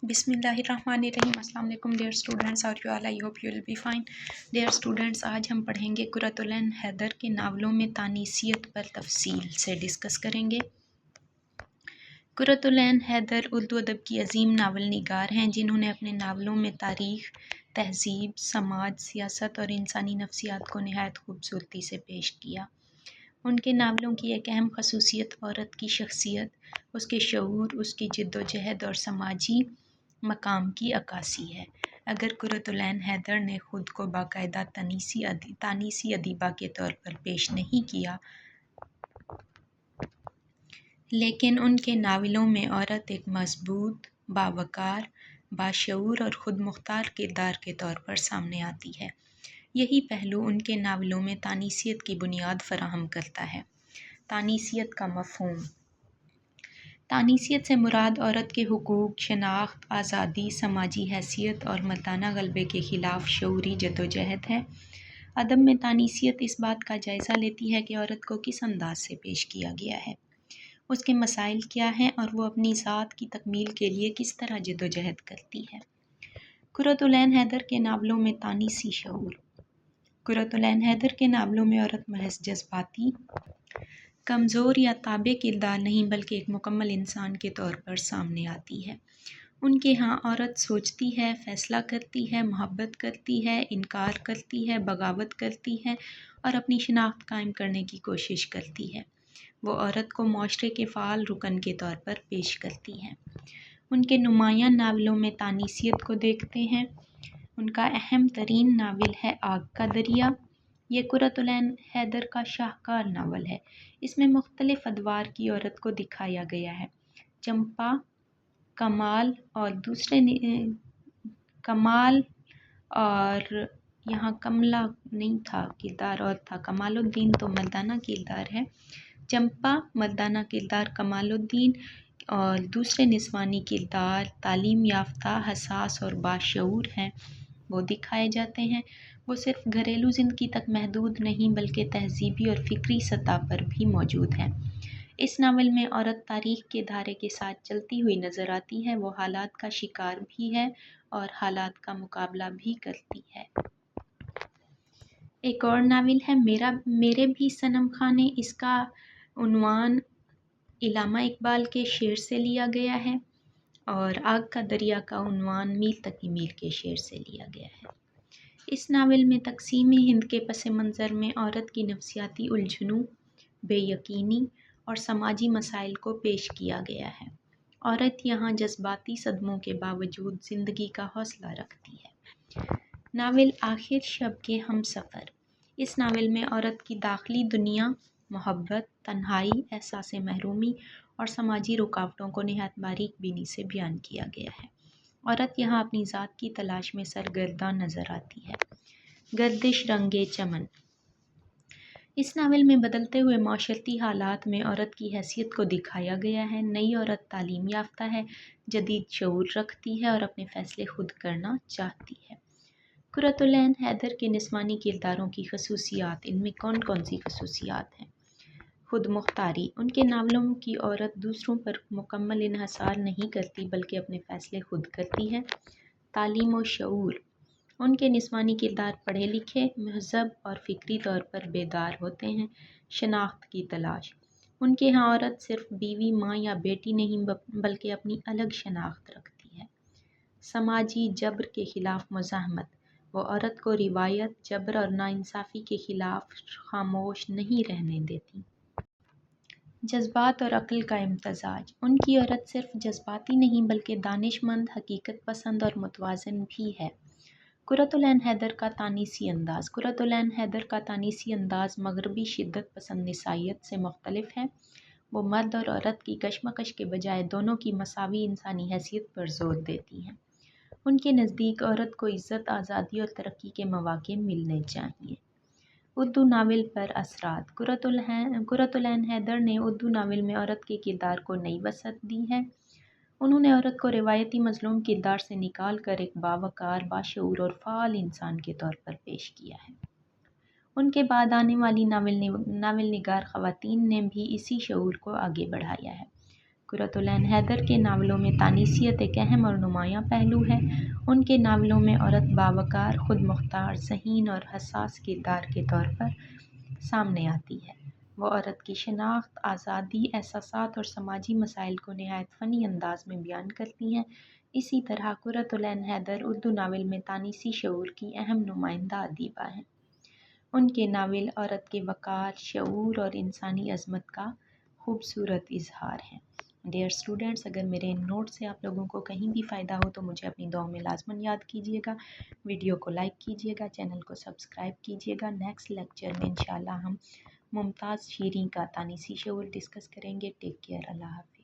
بسم اللہ الرحمن الرحیم۔ السلام علیکم ڈیئر اسٹوڈنٹس، اور you all I hope you will be fine. Dear students, آج ہم پڑھیں گے قرۃ العین حیدر کے ناولوں میں تانیثیت پر تفصیل سے ڈسکس کریں گے۔ قرۃ العین حیدر اردو ادب کی عظیم ناول نگار ہیں جنہوں نے اپنے ناولوں میں تاریخ، تہذیب، سماج، سیاست اور انسانی نفسیات کو نہایت خوبصورتی سے پیش کیا۔ ان کے ناولوں کی ایک اہم خصوصیت عورت کی شخصیت، اس کے شعور، اس کی جد و جہد اور سماجی مقام کی عکاسی ہے۔ اگر قرۃ العین حیدر نے خود کو باقاعدہ تانیثی ادیبہ کے طور پر پیش نہیں کیا، لیکن ان کے ناولوں میں عورت ایک مضبوط، باوقار، باشعور اور خود مختار کردار کے طور پر سامنے آتی ہے۔ یہی پہلو ان کے ناولوں میں تانیثیت کی بنیاد فراہم کرتا ہے۔ تانیثیت کا مفہوم۔ تانیثیت سے مراد عورت کے حقوق، شناخت، آزادی، سماجی حیثیت اور مردانہ غلبے کے خلاف شعوری جدوجہد ہے۔ ادب میں تانیثیت اس بات کا جائزہ لیتی ہے کہ عورت کو کس انداز سے پیش کیا گیا ہے، اس کے مسائل کیا ہیں اور وہ اپنی ذات کی تکمیل کے لیے کس طرح جدوجہد کرتی ہے۔ قرۃ العین حیدر کے ناولوں میں تانیثی شعور۔ قرۃ العین حیدر کے ناولوں میں عورت محض جذباتی، کمزور یا تابع کردار نہیں بلکہ ایک مکمل انسان کے طور پر سامنے آتی ہے۔ ان کے ہاں عورت سوچتی ہے، فیصلہ کرتی ہے، محبت کرتی ہے، انکار کرتی ہے، بغاوت کرتی ہے اور اپنی شناخت قائم کرنے کی کوشش کرتی ہے۔ وہ عورت کو معاشرے کے فعال رکن کے طور پر پیش کرتی ہیں۔ ان کے نمایاں ناولوں میں تانیثیت کو دیکھتے ہیں۔ ان کا اہم ترین ناول ہے آگ کا دریا۔ یہ قرۃ العین حیدر کا شاہکار ناول ہے۔ اس میں مختلف ادوار کی عورت کو دکھایا گیا ہے۔ چمپا، کمال اور یہاں کملا نہیں تھا، کردار اور تھا، کمال الدین تو مردانہ کردار ہے۔ چمپا مردانہ کردار، کمال الدین اور دوسرے نسوانی کردار تعلیم یافتہ، حساس اور باشعور ہیں، وہ دکھائے جاتے ہیں۔ وہ صرف گھریلو زندگی تک محدود نہیں بلکہ تہذیبی اور فکری سطح پر بھی موجود ہیں۔ اس ناول میں عورت تاریخ کے دھارے کے ساتھ چلتی ہوئی نظر آتی ہے۔ وہ حالات کا شکار بھی ہے اور حالات کا مقابلہ بھی کرتی ہے۔ ایک اور ناول ہے میرے بھی صنم خانے۔ اس کا عنوان علامہ اقبال کے شعر سے لیا گیا ہے اور آگ کا دریا کا عنوان میل تقی میل کے شعر سے لیا گیا ہے۔ اس ناول میں تقسیم ہند کے پس منظر میں عورت کی نفسیاتی الجھنوں، بے یقینی اور سماجی مسائل کو پیش کیا گیا ہے۔ عورت یہاں جذباتی صدموں کے باوجود زندگی کا حوصلہ رکھتی ہے۔ ناول آخر شب کے ہمسفر۔ اس ناول میں عورت کی داخلی دنیا، محبت، تنہائی، احساس محرومی اور سماجی رکاوٹوں کو نہایت باریک بینی سے بیان کیا گیا ہے۔ عورت یہاں اپنی ذات کی تلاش میں سرگرداں نظر آتی ہے۔ گردش رنگے چمن۔ اس ناول میں بدلتے ہوئے معاشرتی حالات میں عورت کی حیثیت کو دکھایا گیا ہے۔ نئی عورت تعلیم یافتہ ہے، جدید شعور رکھتی ہے اور اپنے فیصلے خود کرنا چاہتی ہے۔ قرۃ العین حیدر کے نسوانی کرداروں کی خصوصیات۔ ان میں کون کون سی خصوصیات ہیں؟ خود مختاری۔ ان کے ناولوں کی عورت دوسروں پر مکمل انحصار نہیں کرتی بلکہ اپنے فیصلے خود کرتی ہے۔ تعلیم و شعور۔ ان کے نسوانی کردار پڑھے لکھے، مہذب اور فکری طور پر بیدار ہوتے ہیں۔ شناخت کی تلاش۔ ان کے ہاں عورت صرف بیوی، ماں یا بیٹی نہیں بلکہ اپنی الگ شناخت رکھتی ہے۔ سماجی جبر کے خلاف مزاحمت۔ وہ عورت کو روایت، جبر اور ناانصافی کے خلاف خاموش نہیں رہنے دیتی۔ جذبات اور عقل کا امتزاج۔ ان کی عورت صرف جذباتی نہیں بلکہ دانش مند، حقیقت پسند اور متوازن بھی ہے۔ قرۃ العین حیدر کا تانیثی انداز۔ قرۃ العین حیدر کا تانیثی انداز مغربی شدت پسند نسائیت سے مختلف ہے۔ وہ مرد اور عورت کی کشمکش کے بجائے دونوں کی مساوی انسانی حیثیت پر زور دیتی ہیں۔ ان کے نزدیک عورت کو عزت، آزادی اور ترقی کے مواقع ملنے چاہئیں۔ اردو ناول پر اثرات۔ قرۃ العین حیدر نے اردو ناول میں عورت کے کردار کو نئی وسعت دی ہے۔ انہوں نے عورت کو روایتی مظلوم کردار سے نکال کر ایک باوقار، باشعور اور فعال انسان کے طور پر پیش کیا ہے۔ ان کے بعد آنے والی ناول نگار خواتین نے بھی اسی شعور کو آگے بڑھایا ہے۔ قرۃ العین حیدر کے ناولوں میں تانیثیت ایک اہم اور نمایاں پہلو ہے۔ ان کے ناولوں میں عورت باوقار، خود مختار، ذہین اور حساس کردار کے طور پر سامنے آتی ہے۔ وہ عورت کی شناخت، آزادی، احساسات اور سماجی مسائل کو نہایت فنی انداز میں بیان کرتی ہیں۔ اسی طرح قرۃ العین حیدر اردو ناول میں تانیثی شعور کی اہم نمائندہ ادیبہ ہیں۔ ان کے ناول عورت کے وقار، شعور اور انسانی عظمت کا خوبصورت اظہار ہیں۔ ڈیئر اسٹوڈنٹس، اگر میرے ان نوٹ سے آپ لوگوں کو کہیں بھی فائدہ ہو تو مجھے اپنی دعاؤں میں لازماً یاد کیجیے گا۔ ویڈیو کو لائک کیجیے گا، چینل کو سبسکرائب کیجیے گا۔ نیکسٹ لیکچر میں انشاءاللہ ہم ممتاز شیریں کا تانیثی شعور ڈسکس کریں گے۔ ٹیک کیئر، اللہ حافظ۔